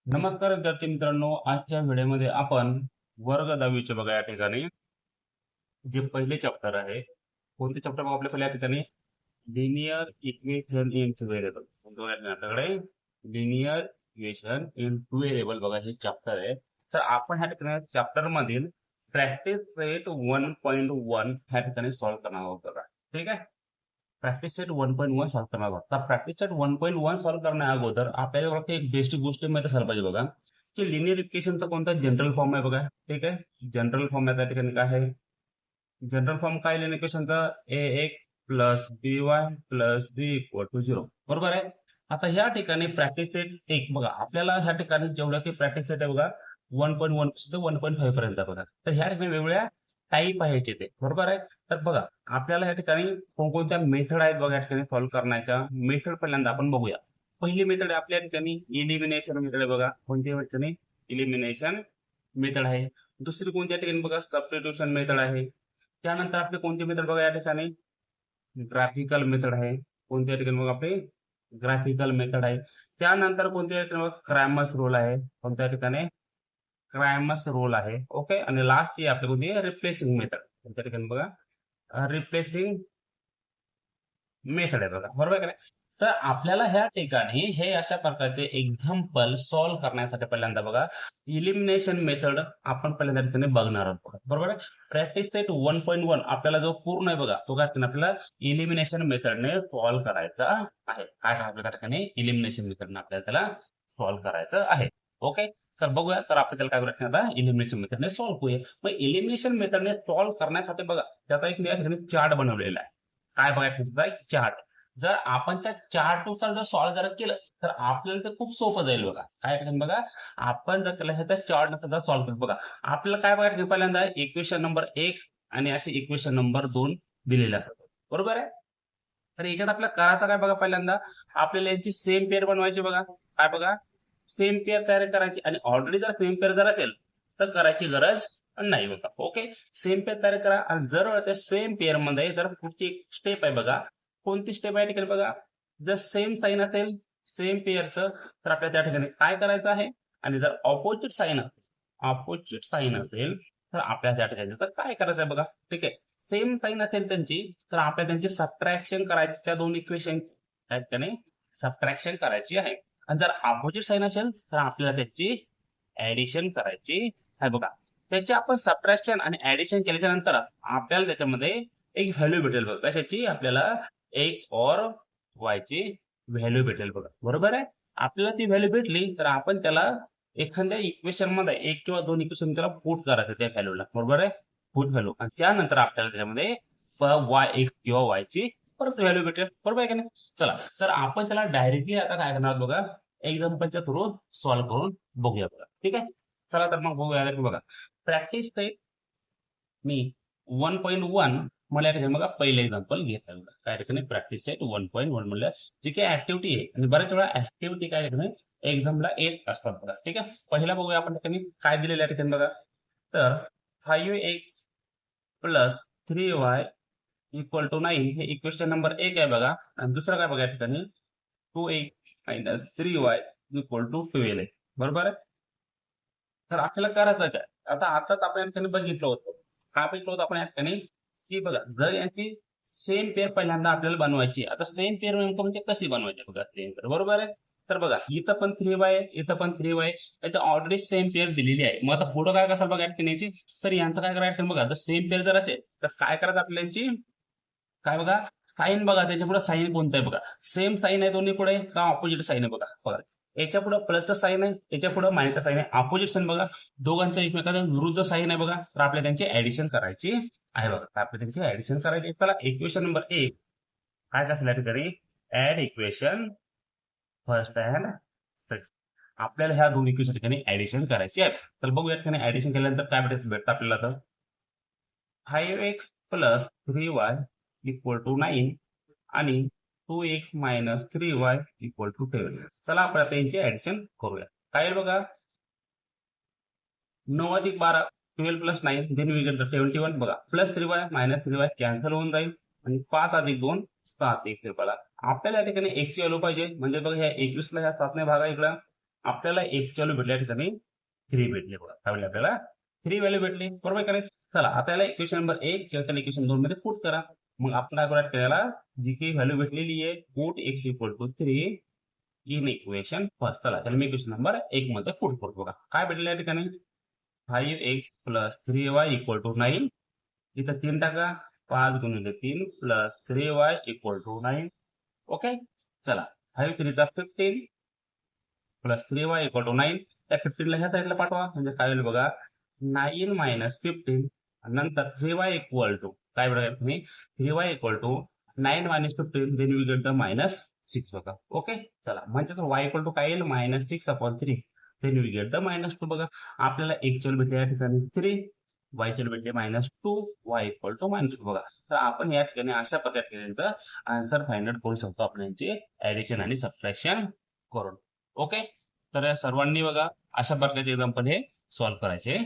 नमस्कार विद्यार्थी मित्रांनो, आजच्या व्हिडिओमध्ये आपण वर्ग 10वीचे बघा या ठिकाणी जे पहिले चॅप्टर आहे. कोणते चॅप्टर बघा आपल्या पहिल्या ठिकाणी? Linear equation in two variable. आपल्याकडे linear equation in two variable बघा हे चॅप्टर आहे. तर आपण ह्या ठिकाणी चॅप्टर मधील प्रॅक्टिस सेट 1.1 ह्या ठिकाणी सॉल्व्ह करणार आहोत बघा. ठीक आहे. प्रॅक्टिस सेट 1.1 सॉल्व्ह करणार आहोत. तर प्रॅक्टिस सेट 1.1 सॉल्व्ह करण्या अगोदर आपल्याला फक्त एक बेसिक गोष्ट माहिती असायला पाहिजे बघा, की लिनियर इक्वेशनचा कोणता जनरल फॉर्म आहे बघा. ठीक आहे. जनरल फॉर्म याच्या ठिकाणी काय आहे? जनरल फॉर्म काय लिनियर इक्वेशनचा? A X plus B Y plus C equal to 0. बरोबर आहे. आता ह्या ठिकाणी प्रॅक्टिस सेट एक बघा, आपल्याला ह्या ठिकाणी जेवढं की प्रॅक्टिस सेट आहे बघा 1.1 पासून ते 1.5 पर्यंत आहे बघा. तर ह्या ठिकाणी वेगवेगळ्या टाईप आहे ते. बरोबर आहे. तर बघा आपल्याला या ठिकाणी कोणकोणत्या मेथड आहेत बघा या ठिकाणी सॉल्व्ह करण्याच्या. मेथड पहिल्यांदा आपण बघूया. पहिली मेथड आपल्या ठिकाणी इलिमिनेशन मेथड आहे बघा. कोणती ठिकाणी? इलिमिनेशन मेथड आहे. दुसरी कोणत्या ठिकाणी बघा? सबस्टिट्यूशन मेथड आहे. त्यानंतर आपले कोणती मेथड बघा या ठिकाणी? ग्राफिकल मेथड आहे. कोणत्या ठिकाणी बघा आपली? ग्राफिकल मेथड आहे. त्यानंतर कोणत्या ठिकाणी बघा? क्रॅमर्स रूल आहे. कोणत्या ठिकाणी? क्रॅमर्स रूल आहे. ओके. आणि लास्टची आपली कोणती? Replacing method. कोणत्या ठिकाणी बघा? रिप्लेसिंग मेथड आहे बघा. बरोबर आहे का नाही? तर आपल्याला ह्या ठिकाणी हे अशा प्रकारचे एक्झाम्पल सॉल्व्ह करण्यासाठी पहिल्यांदा बघा इलिमिनेशन मेथड आपण पहिल्यांदा ठिकाणी बघणार आहोत बघा. बरोबर आहे. प्रॅक्टिस सेट 1.1 आपल्याला जो पूर्ण आहे बघा तो काय असतो आपल्याला इलिमिनेशन मेथडने सॉल्व्ह करायचा आहे. काय आपल्या त्या ठिकाणी इलिमिनेशन मेथडने आपल्याला त्याला सॉल्व्ह करायचं आहे. ओके. तर बघूया. तर आपल्याला काय करायचं आता? इलिमिनेशन मेथडने सॉल्व्ह करूया. मग इलिमिनेशन मेथडने सॉल्व्ह करण्यासाठी बघा त्याचा एक मी या ठिकाणी चार्ट बनवलेला आहे. काय बघायचं? चार्ट. जर आपण त्या चार्ट नुसार जर सॉल्व्ह जर केलं तर आपल्याला ते खूप सोपं जाईल बघा. काय ठिकाणी बघा आपण जर त्याला ह्याचा चार्ट नुसार सॉल्व्ह केलं बघा आपल्याला काय बघायचं? पहिल्यांदा इक्वेशन नंबर 1 आणि असे इक्वेशन नंबर 2 दिलेले असतात. बरोबर आहे. तर याच्यात आपल्याला करायचं काय बघा? पहिल्यांदा आपल्याला यांची सेम पेअर बनवायची बघा. काय बघा? सेम पेअर तयार करायची. आणि ऑलरेडी जर सेम पेअर जर असेल तर करायची गरज नाही बघा. ओके. सेम पेअर तयार करा. आणि जर त्या सेम पेअर मध्ये जर पुढची एक स्टेप आहे बघा. कोणती स्टेप आहे ठिकाणी बघा? जर सेम साईन असेल सेम पेअरचं तर आपल्याला त्या ठिकाणी काय करायचं आहे? आणि जर ऑपोजिट साईन असेल तर आपल्याला त्या ठिकाणी त्याचं काय करायचं आहे बघा. ठीक आहे. सेम साईन असेल त्यांची तर आपल्याला त्यांची सबट्रॅक्शन करायची. त्या दोन इक्वेशन त्या ठिकाणी सबट्रॅक्शन करायची आहे. आणि जर ऑपोजिट साईन असेल तर आपल्याला त्याची ऍडिशन करायची आहे बघा. त्याची आपण सबट्रॅक्शन आणि ऍडिशन केल्याच्या नंतर आपल्याला त्याच्यामध्ये एक व्हॅल्यू भेटेल बघा. कशाची? आपल्याला एक्स और वाय ची व्हॅल्यू भेटेल बघा. बरोबर आहे. आपल्याला ती व्हॅल्यू भेटली तर आपण त्याला एखाद्या इक्वेशन मध्ये एक किंवा दोन इक्वेशन त्याला पुट करायचं त्या व्हॅल्यूला. बरोबर आहे. Put value. आणि त्यानंतर आपल्याला त्याच्यामध्ये वाय एक्स किंवा वाय ची परत व्हॅल्यू भेटेल. बरोबर आहे का नाही? चला तर आपण त्याला डायरेक्टली आता काय करणार बघा एक्झाम्पलच्या थ्रू सॉल्व्ह करून बघूया बघा. ठीक आहे. चला तर मग बघूया बघा. प्रॅक्टिस मी 1.1 मला या ठिकाणी बघा पहिलं एक्झाम्पल घेतलं बघा. काय ठिकाणी? प्रॅक्टिस सेट 1.1 म्हणलं जी काही ऍक्टिव्हिटी आहे. आणि बऱ्याच वेळा ऍक्टिव्हिटी काय ठिकाणी एक्झामला येत असतात बघा. ठीक आहे. पहिला बघूया आपण ठिकाणी काय दिलेलं या ठिकाणी बघा. तर 5x plus 3y equal to 9 हे इक्वेशन नंबर 1 आहे बघा. आणि दुसरं काय बघा या ठिकाणी 2x minus 3y equal to 12 आहे. बरोबर आहे. तर आपल्याला करायचं काय? आता आताच आपण या ठिकाणी बघितलं होतं. काय बघितलं होतं आपण या ठिकाणी? की बघा जर यांची सेम पेअर पहिल्यांदा आपल्याला बनवायची. आता सेम पेअर नेमकं म्हणजे कशी बनवायची बघा सेम पेअर. बरोबर आहे. तर बघा इथं पण 3y आहे, इथं पण 3y आहे. इथं ऑलरेडी सेम पेअर दिलेली आहे. मग आता पुढं काय कसं बघा याची? तर यांचं काय करायचं बघा. जर सेम पेअर जर असेल तर काय करायचं आपल्याला यांची? काय बघा? साईन बघा. त्याच्या पुढे साईन कोणतं आहे बघा. सेम साईन आहे दोन्ही पुढे का ऑपोजिट साईन आहे बघा. बघा याच्या पुढे प्लसचं साईन आहे, याच्या पुढे मायनसचं साईन आहे. ऑपोजिट साईन बघा. दोघांचं एकमेकांचा विरुद्ध साईन आहे बघा. तर आपल्याला त्यांची ऍडिशन करायची आहे बघा. आपल्याला त्यांची ऍडिशन करायची. चला इक्वेशन नंबर 1 काय कसं या ठिकाणी? Add equation first and second. आपल्याला ह्या दोन इक्वेशन ठिकाणी ऍडिशन करायची आहे. तर बघू या ठिकाणी ऍडिशन केल्यानंतर काय भेटतं आपल्याला. तर 5x plus 3y equal to 9 आणि 2x minus 3y equal to 12. चला आपण आता यांची ऍडिशन करूया. काय आहे बघा. 9 अधिक 12 12 प्लस 9 देन वी गेट 71 बघा. Plus 3y minus 3y cancel होऊन जाईल. आणि 5 अधिक 2 7 एक रुपयाला आपल्याला या ठिकाणी x ची व्हॅल्यू पाहिजे. म्हणजे बघा ह्या 21 ला ह्या 7 ने भागा इकडं आपल्याला एक व्हॅल्यू भेटल्या ठिकाणी 3 भेटले बघा. काय भेटले आपल्याला? 3 व्हॅल्यू भेटली. बरोबर करायचं. चला आता याला इक्वेशन नंबर 1 किंवा त्याला इक्वेशन 2 मध्ये पुट करा. मग आपण काय करायचं त्याला जी काही व्हॅल्यू भेटलेली आहे put x equal to 3 in equation first. चला त्याला मी इक्वेशन नंबर 1 मध्ये पुट करतो बघा. काय भेटले या ठिकाणी 5x plus 3y equal to 9. इथं 3 टाका. 5 गुणिले 3 plus 3y equal to 9. Okay. चला 5 3 चा 15 प्लस 3y इक्वल टू 9. त्या 15 ला ह्या साईडला पाठवा म्हणजे काय होईल बघा 9 मायनस 15 नंतर 3y इक्वल टू काय बघा तुम्ही 3y equal to 9 minus 15 then we get the minus 6 बघा. ओके. चला म्हणजेच y इक्वल टू काय येईल minus 6 upon 3 then we get the minus 2 बघा. आपल्याला x ची भेटले या ठिकाणी 3 y ची भेटले minus 2 y equal to minus 2 बघा. तर आपण या ठिकाणी अशा प्रकारे आन्सर फाइंड आउट करू शकतो आपण यांची ऍडिशन आणि सबट्रॅक्शन करून. ओके. तर या सर्वांनी बघा अशा प्रकारचे एक्झाम्पल हे सॉल्व्ह करायचे